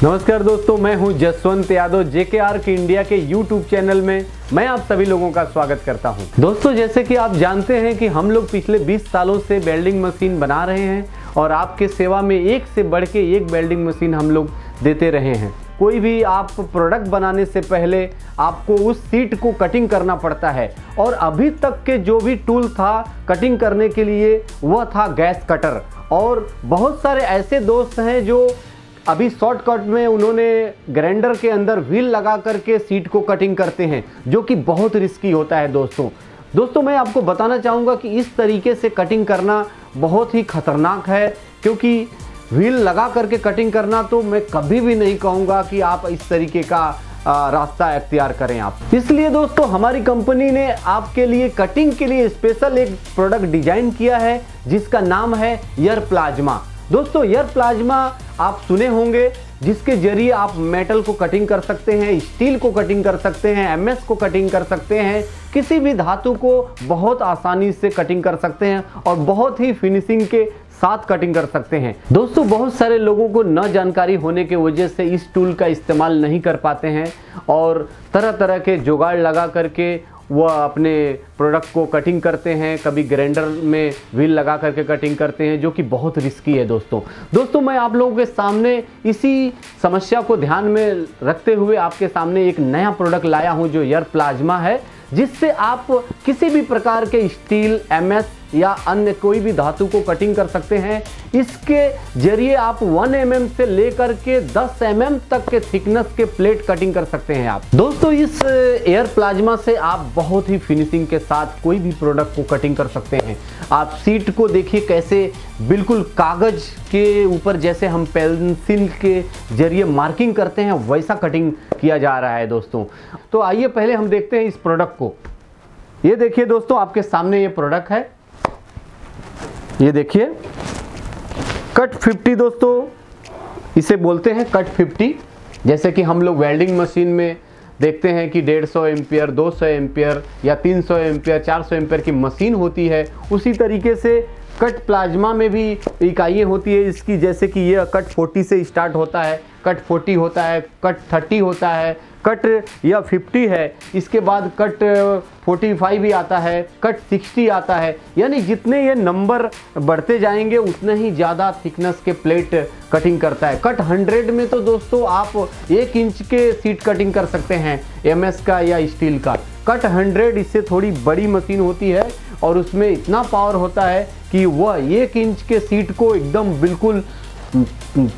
नमस्कार दोस्तों, मैं हूं जसवंत यादव। जेके आर्क इंडिया के यूट्यूब चैनल में मैं आप सभी लोगों का स्वागत करता हूं। दोस्तों, जैसे कि आप जानते हैं कि हम लोग पिछले 20 सालों से वेल्डिंग मशीन बना रहे हैं और आपके सेवा में एक से बढ़ के एक वेल्डिंग मशीन हम लोग देते रहे हैं। कोई भी आप प्रोडक्ट बनाने से पहले आपको उस सीट को कटिंग करना पड़ता है और अभी तक के जो भी टूल था कटिंग करने के लिए वह था गैस कटर। और बहुत सारे ऐसे दोस्त हैं जो अभी शॉर्टकट में उन्होंने ग्राइंडर के अंदर व्हील लगा करके सीट को कटिंग करते हैं, जो कि बहुत रिस्की होता है। दोस्तों मैं आपको बताना चाहूँगा कि इस तरीके से कटिंग करना बहुत ही खतरनाक है, क्योंकि व्हील लगा करके कटिंग करना तो मैं कभी भी नहीं कहूँगा कि आप इस तरीके का रास्ता अख्तियार करें आप। इसलिए दोस्तों हमारी कंपनी ने आपके लिए कटिंग के लिए स्पेशल एक प्रोडक्ट डिजाइन किया है जिसका नाम है एयर प्लाज्मा। दोस्तों एयर प्लाज्मा आप सुने होंगे, जिसके जरिए आप मेटल को कटिंग कर सकते हैं, स्टील को कटिंग कर सकते हैं, एमएस को कटिंग कर सकते हैं, किसी भी धातु को बहुत आसानी से कटिंग कर सकते हैं और बहुत ही फिनिशिंग के साथ कटिंग कर सकते हैं। दोस्तों बहुत सारे लोगों को न जानकारी होने की वजह से इस टूल का इस्तेमाल नहीं कर पाते हैं और तरह तरह के जुगाड़ लगा करके वह अपने प्रोडक्ट को कटिंग करते हैं। कभी ग्राइंडर में व्हील लगा करके कटिंग करते हैं, जो कि बहुत रिस्की है। दोस्तों मैं आप लोगों के सामने इसी समस्या को ध्यान में रखते हुए आपके सामने एक नया प्रोडक्ट लाया हूं जो एयर प्लाज्मा है, जिससे आप किसी भी प्रकार के स्टील, एमएस या अन्य कोई भी धातु को कटिंग कर सकते हैं। इसके जरिए आप 1 mm से लेकर के 10 mm तक के थिकनेस के प्लेट कटिंग कर सकते हैं आप। दोस्तों इस एयर प्लाज्मा से आप बहुत ही फिनिशिंग के साथ कोई भी प्रोडक्ट को कटिंग कर सकते हैं। आप सीट को देखिए कैसे बिल्कुल कागज के ऊपर जैसे हम पेंसिल के जरिए मार्किंग करते हैं वैसा कटिंग किया जा रहा है। दोस्तों तो आइए पहले हम देखते हैं इस प्रोडक्ट को। ये देखिए दोस्तों, आपके सामने ये प्रोडक्ट है, ये देखिए कट 50। दोस्तों इसे बोलते हैं कट 50। जैसे कि हम लोग वेल्डिंग मशीन में देखते हैं कि 150 एम्पियर, 200 एम्पियर या 300 एम्पियर, 400 एम्पियर की मशीन होती है, उसी तरीके से कट प्लाज्मा में भी इकाइयाँ होती है इसकी। जैसे कि ये कट 40 से स्टार्ट होता है, कट 40 होता है, कट 30 होता है, कट या 50 है, इसके बाद कट 45 भी आता है, कट 60 आता है। यानी जितने ये नंबर बढ़ते जाएंगे उतने ही ज़्यादा थिकनेस के प्लेट कटिंग करता है। कट 100 में तो दोस्तों आप 1 इंच के सीट कटिंग कर सकते हैं, एमएस का या स्टील का। कट 100 इससे थोड़ी बड़ी मशीन होती है और उसमें इतना पावर होता है कि वह 1 इंच के सीट को एकदम बिल्कुल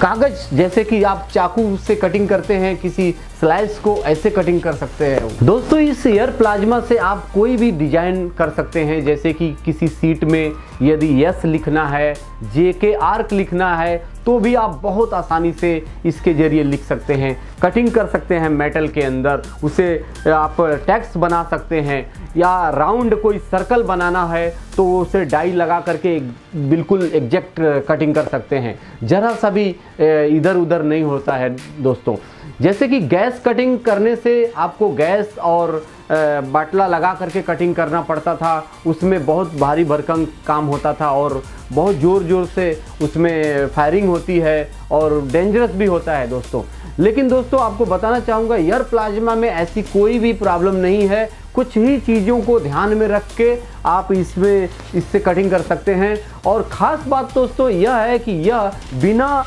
कागज जैसे कि आप चाकू से कटिंग करते हैं किसी स्लाइस को, ऐसे कटिंग कर सकते हैं। दोस्तों इस एयर प्लाज्मा से आप कोई भी डिजाइन कर सकते हैं। जैसे कि किसी सीट में यदि यस लिखना है, जेके आर्क लिखना है, तो भी आप बहुत आसानी से इसके जरिए लिख सकते हैं, कटिंग कर सकते हैं मेटल के अंदर। उसे आप टेक्स्ट बना सकते हैं या राउंड कोई सर्कल बनाना है तो उसे डाई लगा करके बिल्कुल एग्जैक्ट कटिंग कर सकते हैं, जरा सा भी इधर उधर नहीं होता है। दोस्तों जैसे कि गैस कटिंग करने से आपको गैस और बाटला लगा करके कटिंग करना पड़ता था, उसमें बहुत भारी भरकम काम होता था और बहुत ज़ोर से उसमें फायरिंग होती है और डेंजरस भी होता है दोस्तों। लेकिन दोस्तों आपको बताना चाहूँगा एयर प्लाज्मा में ऐसी कोई भी प्रॉब्लम नहीं है। कुछ ही चीज़ों को ध्यान में रख के आप इससे कटिंग कर सकते हैं। और ख़ास बात दोस्तों यह है कि यह बिना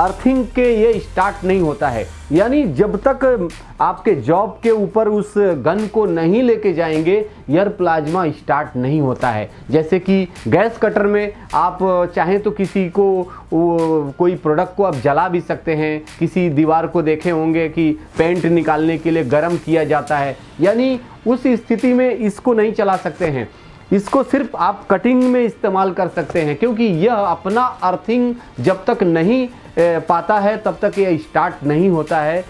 अर्थिंग के ये स्टार्ट नहीं होता है। यानी जब तक आपके जॉब के ऊपर उस गन को नहीं लेके जाएंगे एयर प्लाज्मा स्टार्ट नहीं होता है। जैसे कि गैस कटर में आप चाहें तो किसी को कोई प्रोडक्ट को आप जला भी सकते हैं। किसी दीवार को देखे होंगे कि पेंट निकालने के लिए गर्म किया जाता है, यानी उस स्थिति में इसको नहीं चला सकते हैं। इसको सिर्फ आप कटिंग में इस्तेमाल कर सकते हैं, क्योंकि यह अपना अर्थिंग जब तक नहीं पाता है तब तक यह स्टार्ट नहीं होता है।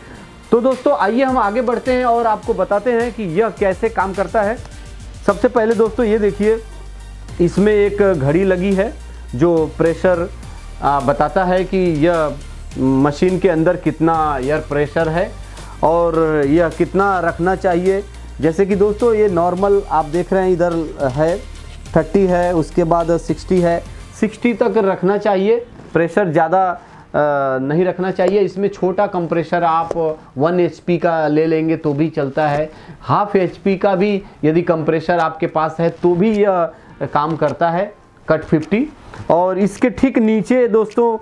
तो दोस्तों आइए हम आगे बढ़ते हैं और आपको बताते हैं कि यह कैसे काम करता है। सबसे पहले दोस्तों ये देखिए, इसमें एक घड़ी लगी है जो प्रेशर बताता है कि यह मशीन के अंदर कितना एयर प्रेशर है और यह कितना रखना चाहिए। जैसे कि दोस्तों ये नॉर्मल आप देख रहे हैं, इधर है 30 है, उसके बाद 60 है, 60 तक रखना चाहिए। प्रेशर ज़्यादा नहीं रखना चाहिए। इसमें छोटा कंप्रेसर आप 1 HP का ले लेंगे तो भी चलता है, 1/2 HP का भी यदि कंप्रेसर आपके पास है तो भी यह काम करता है कट 50। और इसके ठीक नीचे दोस्तों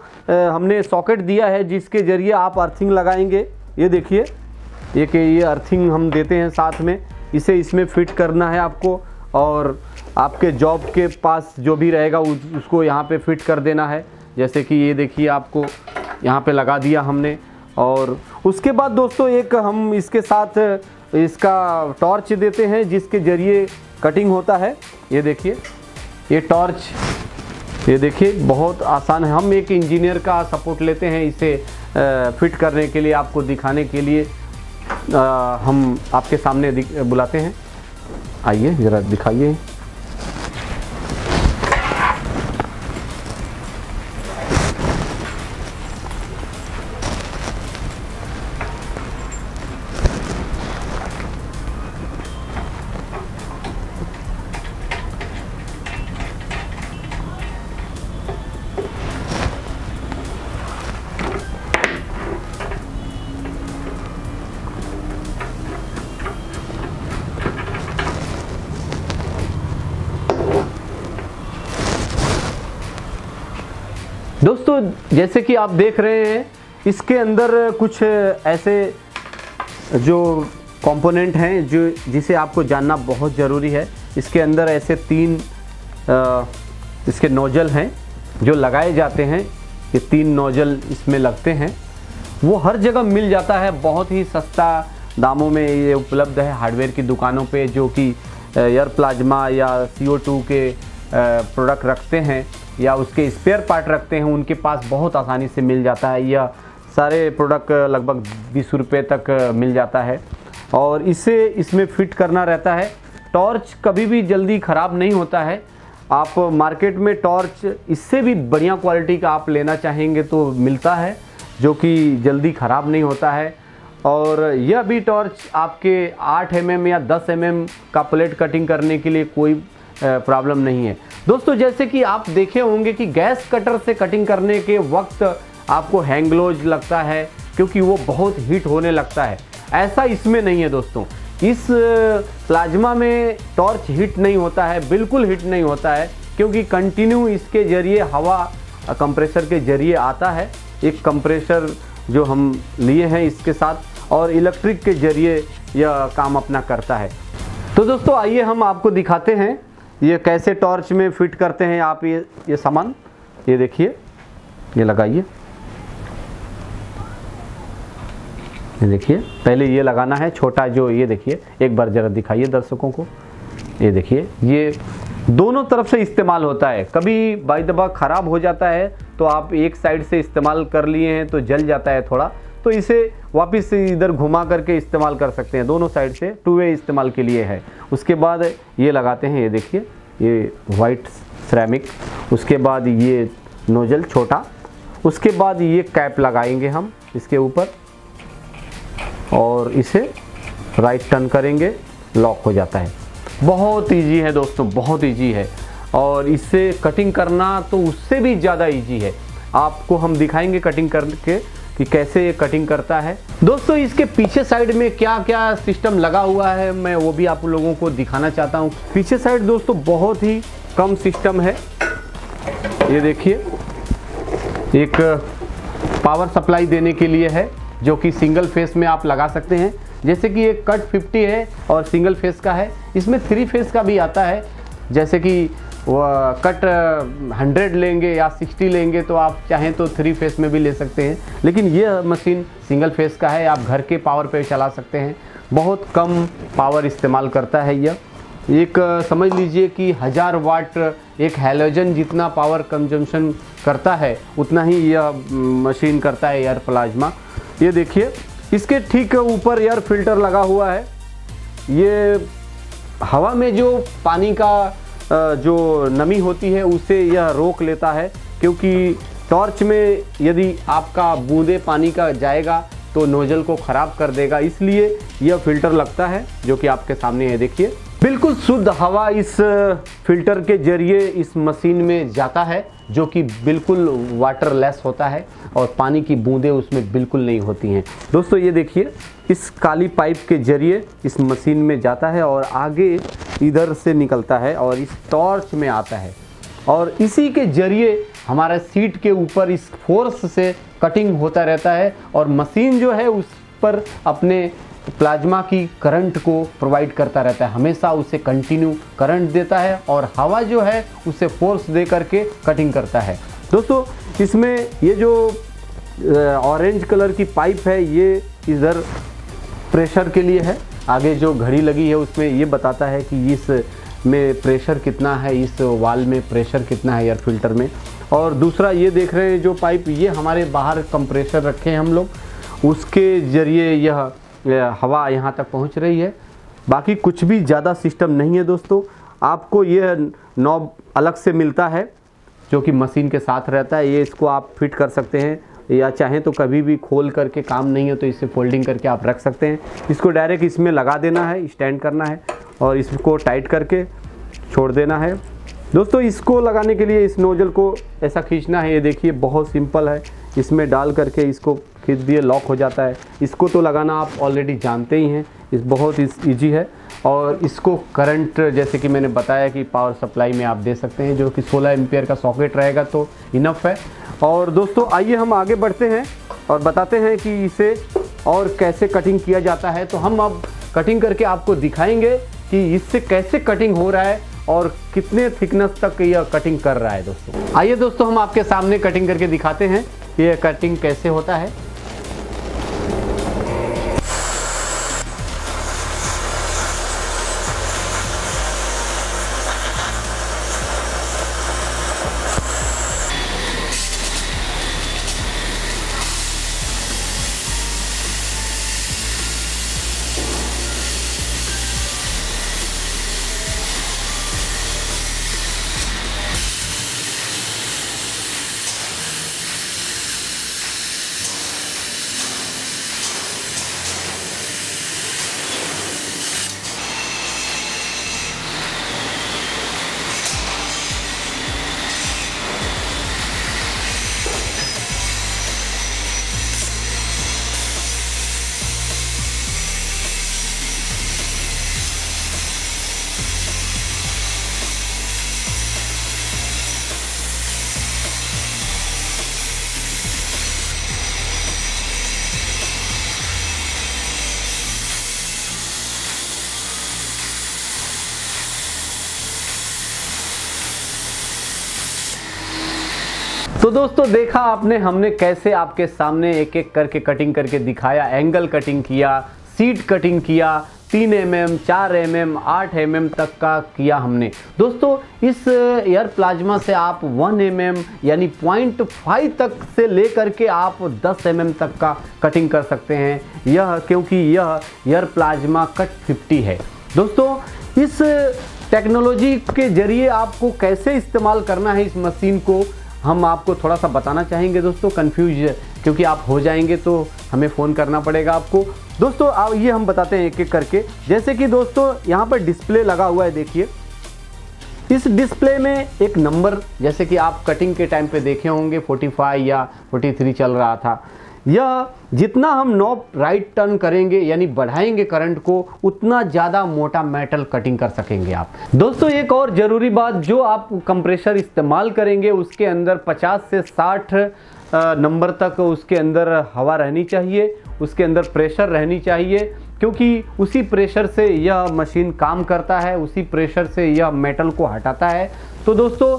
हमने सॉकेट दिया है जिसके ज़रिए आप अर्थिंग लगाएंगे। ये देखिए ये अर्थिंग हम देते हैं साथ में, इसे इसमें फिट करना है आपको और आपके जॉब के पास जो भी रहेगा उसको यहाँ पे फिट कर देना है। जैसे कि ये देखिए आपको यहाँ पे लगा दिया हमने। और उसके बाद दोस्तों एक हम इसके साथ इसका टॉर्च देते हैं जिसके ज़रिए कटिंग होता है। ये देखिए ये टॉर्च, ये देखिए बहुत आसान है। हम एक इंजीनियर का सपोर्ट लेते हैं इसे फिट करने के लिए, आपको दिखाने के लिए हम आपके सामने बुलाते हैं। आइए ज़रा दिखाइए। दोस्तों जैसे कि आप देख रहे हैं इसके अंदर कुछ ऐसे जो कंपोनेंट हैं जिसे आपको जानना बहुत ज़रूरी है। इसके अंदर ऐसे 3 इसके नोजल हैं जो लगाए जाते हैं। ये 3 नोजल इसमें लगते हैं, वो हर जगह मिल जाता है, बहुत ही सस्ता दामों में ये उपलब्ध है हार्डवेयर की दुकानों पे जो कि एयर प्लाज्मा या CO2 के प्रोडक्ट रखते हैं या उसके स्पेयर पार्ट रखते हैं, उनके पास बहुत आसानी से मिल जाता है। यह सारे प्रोडक्ट लगभग 20 रुपये तक मिल जाता है और इसे इसमें फिट करना रहता है। टॉर्च कभी भी जल्दी ख़राब नहीं होता है। आप मार्केट में टॉर्च इससे भी बढ़िया क्वालिटी का आप लेना चाहेंगे तो मिलता है जो कि जल्दी ख़राब नहीं होता है। और यह भी टॉर्च आपके 8 mm या 10 mm का प्लेट कटिंग करने के लिए कोई प्रॉब्लम नहीं है। दोस्तों जैसे कि आप देखे होंगे कि गैस कटर से कटिंग करने के वक्त आपको हैंग ग्लोज लगता है क्योंकि वो बहुत हीट होने लगता है। ऐसा इसमें नहीं है दोस्तों। इस प्लाज्मा में टॉर्च हीट नहीं होता है, बिल्कुल हीट नहीं होता है क्योंकि कंटिन्यू इसके ज़रिए हवा कंप्रेसर के ज़रिए आता है। एक कंप्रेसर जो हम लिए हैं इसके साथ और इलेक्ट्रिक के ज़रिए यह काम अपना करता है। तो दोस्तों आइए हम आपको दिखाते हैं ये कैसे टॉर्च में फिट करते हैं। आप ये सामान ये देखिए, ये लगाइए। ये देखिए पहले ये लगाना है छोटा जो, ये देखिए एक बार ज़रा दिखाइए दर्शकों को। ये देखिए ये दोनों तरफ से इस्तेमाल होता है। कभी बाई दबा ख़राब हो जाता है तो आप एक साइड से इस्तेमाल कर लिए हैं तो जल जाता है थोड़ा, तो इसे वापस इधर घुमा करके इस्तेमाल कर सकते हैं। दोनों साइड से 2 वे इस्तेमाल के लिए है। उसके बाद ये लगाते हैं, ये देखिए ये वाइट सिरेमिक। उसके बाद ये नोजल छोटा, उसके बाद ये कैप लगाएंगे हम इसके ऊपर और इसे राइट टर्न करेंगे, लॉक हो जाता है। बहुत इजी है दोस्तों, बहुत इजी है। और इससे कटिंग करना तो उससे भी ज़्यादा इजी है। आपको हम दिखाएंगे कटिंग करके कि कैसे ये कटिंग करता है। दोस्तों इसके पीछे साइड में क्या क्या सिस्टम लगा हुआ है मैं वो भी आप लोगों को दिखाना चाहता हूँ। पीछे साइड दोस्तों बहुत ही कम सिस्टम है। ये देखिए एक पावर सप्लाई देने के लिए है जो कि सिंगल फेस में आप लगा सकते हैं। जैसे कि एक कट 50 है और सिंगल फेस का है, इसमें 3 फेस का भी आता है। जैसे कि कट 100 लेंगे या 60 लेंगे तो आप चाहें तो 3 फेस में भी ले सकते हैं, लेकिन ये मशीन सिंगल फेस का है, आप घर के पावर पे चला सकते हैं। बहुत कम पावर इस्तेमाल करता है यह। एक समझ लीजिए कि 1000 वाट एक हैलोजन जितना पावर कंजम्पशन करता है उतना ही यह मशीन करता है एयर प्लाज्मा। ये देखिए इसके ठीक ऊपर एयर फिल्टर लगा हुआ है। ये हवा में जो पानी का जो नमी होती है उसे यह रोक लेता है, क्योंकि टॉर्च में यदि आपका बूंदे पानी का जाएगा तो नोजल को ख़राब कर देगा, इसलिए यह फिल्टर लगता है जो कि आपके सामने है। देखिए बिल्कुल शुद्ध हवा इस फिल्टर के जरिए इस मशीन में जाता है, जो कि बिल्कुल वाटरलेस होता है और पानी की बूंदें उसमें बिल्कुल नहीं होती हैं। दोस्तों ये देखिए, इस काली पाइप के जरिए इस मशीन में जाता है और आगे इधर से निकलता है और इस टॉर्च में आता है और इसी के जरिए हमारा सीट के ऊपर इस फोर्स से कटिंग होता रहता है और मशीन जो है उस पर अपने प्लाज्मा की करंट को प्रोवाइड करता रहता है, हमेशा उसे कंटिन्यू करंट देता है और हवा जो है उसे फोर्स दे करके कटिंग करता है। दोस्तों इसमें ये जो ऑरेंज कलर की पाइप है ये इधर प्रेशर के लिए है, आगे जो घड़ी लगी है उसमें ये बताता है कि इस में प्रेशर कितना है, इस वाल में प्रेशर कितना है एयर फिल्टर में। और दूसरा ये देख रहे हैं जो पाइप, ये हमारे बाहर कंप्रेसर रखे हैं हम लोग, उसके ज़रिए यह हवा यहाँ तक पहुँच रही है। बाकी कुछ भी ज़्यादा सिस्टम नहीं है दोस्तों। आपको यह नॉब अलग से मिलता है जो कि मशीन के साथ रहता है, ये इसको आप फिट कर सकते हैं या चाहें तो कभी भी खोल करके, काम नहीं है तो इसे फोल्डिंग करके आप रख सकते हैं। इसको डायरेक्ट इसमें लगा देना है, स्टैंड करना है और इसको टाइट करके छोड़ देना है। दोस्तों इसको लगाने के लिए इस नोजल को ऐसा खींचना है, ये देखिए बहुत सिंपल है, इसमें डाल करके इसको खींच दिए, लॉक हो जाता है। इसको तो लगाना आप ऑलरेडी जानते ही हैं, इस बहुत ईजी है। और इसको करंट जैसे कि मैंने बताया कि पावर सप्लाई में आप दे सकते हैं, जो कि 16 एम्पियर का सॉकेट रहेगा तो इनफ है। और दोस्तों आइए हम आगे बढ़ते हैं और बताते हैं कि इसे और कैसे कटिंग किया जाता है। तो हम अब कटिंग करके आपको दिखाएंगे कि इससे कैसे कटिंग हो रहा है और कितने थिकनेस तक यह कटिंग कर रहा है। दोस्तों आइए दोस्तों हम आपके सामने कटिंग करके दिखाते हैं कि यह कटिंग कैसे होता है। तो दोस्तों देखा आपने, हमने कैसे आपके सामने एक एक करके कटिंग करके दिखाया। एंगल कटिंग किया, सीट कटिंग किया, 3 mm, 4 mm, 8 mm तक का किया हमने। दोस्तों इस एयर प्लाज्मा से आप 1 mm यानी 0.5 तक से लेकर के आप 10 mm तक का कटिंग कर सकते हैं, यह क्योंकि यह एयर प्लाज्मा कट 50 है। दोस्तों इस टेक्नोलॉजी के जरिए आपको कैसे इस्तेमाल करना है इस मशीन को हम आपको थोड़ा सा बताना चाहेंगे। दोस्तों कंफ्यूज क्योंकि आप हो जाएंगे तो हमें फ़ोन करना पड़ेगा आपको। दोस्तों अब ये हम बताते हैं एक एक करके। जैसे कि दोस्तों यहाँ पर डिस्प्ले लगा हुआ है, देखिए इस डिस्प्ले में एक नंबर, जैसे कि आप कटिंग के टाइम पे देखे होंगे 45 या 43 चल रहा था। यह जितना हम नॉब राइट टर्न करेंगे यानी बढ़ाएंगे करंट को, उतना ज़्यादा मोटा मेटल कटिंग कर सकेंगे आप। दोस्तों एक और ज़रूरी बात, जो आप कंप्रेसर इस्तेमाल करेंगे उसके अंदर 50 से 60 नंबर तक उसके अंदर हवा रहनी चाहिए, उसके अंदर प्रेशर रहनी चाहिए, क्योंकि उसी प्रेशर से यह मशीन काम करता है, उसी प्रेशर से यह मेटल को हटाता है। तो दोस्तों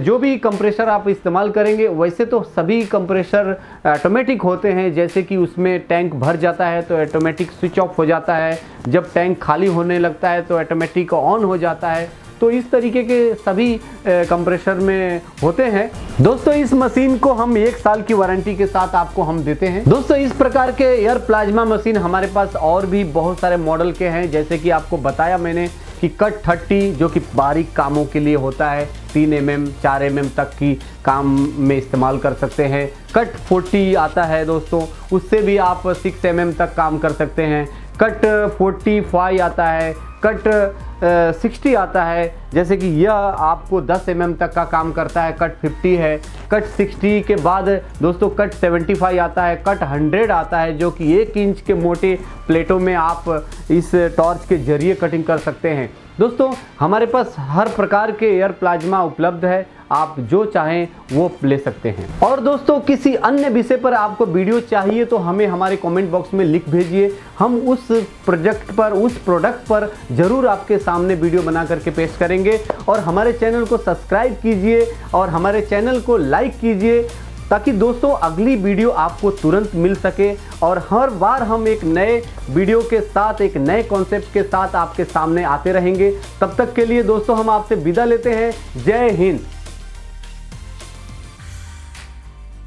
जो भी कंप्रेसर आप इस्तेमाल करेंगे, वैसे तो सभी कंप्रेसर ऑटोमेटिक होते हैं, जैसे कि उसमें टैंक भर जाता है तो ऑटोमेटिक स्विच ऑफ हो जाता है, जब टैंक खाली होने लगता है तो ऑटोमेटिक ऑन हो जाता है। तो इस तरीके के सभी कंप्रेसर में होते हैं। दोस्तों इस मशीन को हम 1 साल की वारंटी के साथ आपको हम देते हैं। दोस्तों इस प्रकार के एयर प्लाज्मा मशीन हमारे पास और भी बहुत सारे मॉडल के हैं, जैसे कि आपको बताया मैंने कि कट 30 जो कि बारीक कामों के लिए होता है, 3 mm 4 mm तक की काम में इस्तेमाल कर सकते हैं। कट 40 आता है दोस्तों, उससे भी आप 6 mm तक काम कर सकते हैं। कट 45 आता है, कट 60 आता है, जैसे कि यह आपको 10 mm तक का काम करता है, कट 50 है। कट 60 के बाद दोस्तों कट 75 आता है, कट 100 आता है, जो कि 1 इंच के मोटे प्लेटों में आप इस टॉर्च के जरिए कटिंग कर सकते हैं। दोस्तों हमारे पास हर प्रकार के एयर प्लाज्मा उपलब्ध है, आप जो चाहें वो ले सकते हैं। और दोस्तों किसी अन्य विषय पर आपको वीडियो चाहिए तो हमें हमारे कमेंट बॉक्स में लिख भेजिए, हम उस प्रोडक्ट पर जरूर आपके सामने वीडियो बना करके पेश करेंगे। और हमारे चैनल को सब्सक्राइब कीजिए और हमारे चैनल को लाइक कीजिए, ताकि दोस्तों अगली वीडियो आपको तुरंत मिल सके। और हर बार हम एक नए वीडियो के साथ, एक नए कॉन्सेप्ट के साथ आपके सामने आते रहेंगे। तब तक के लिए दोस्तों हम आपसे विदा लेते हैं। जय हिंद।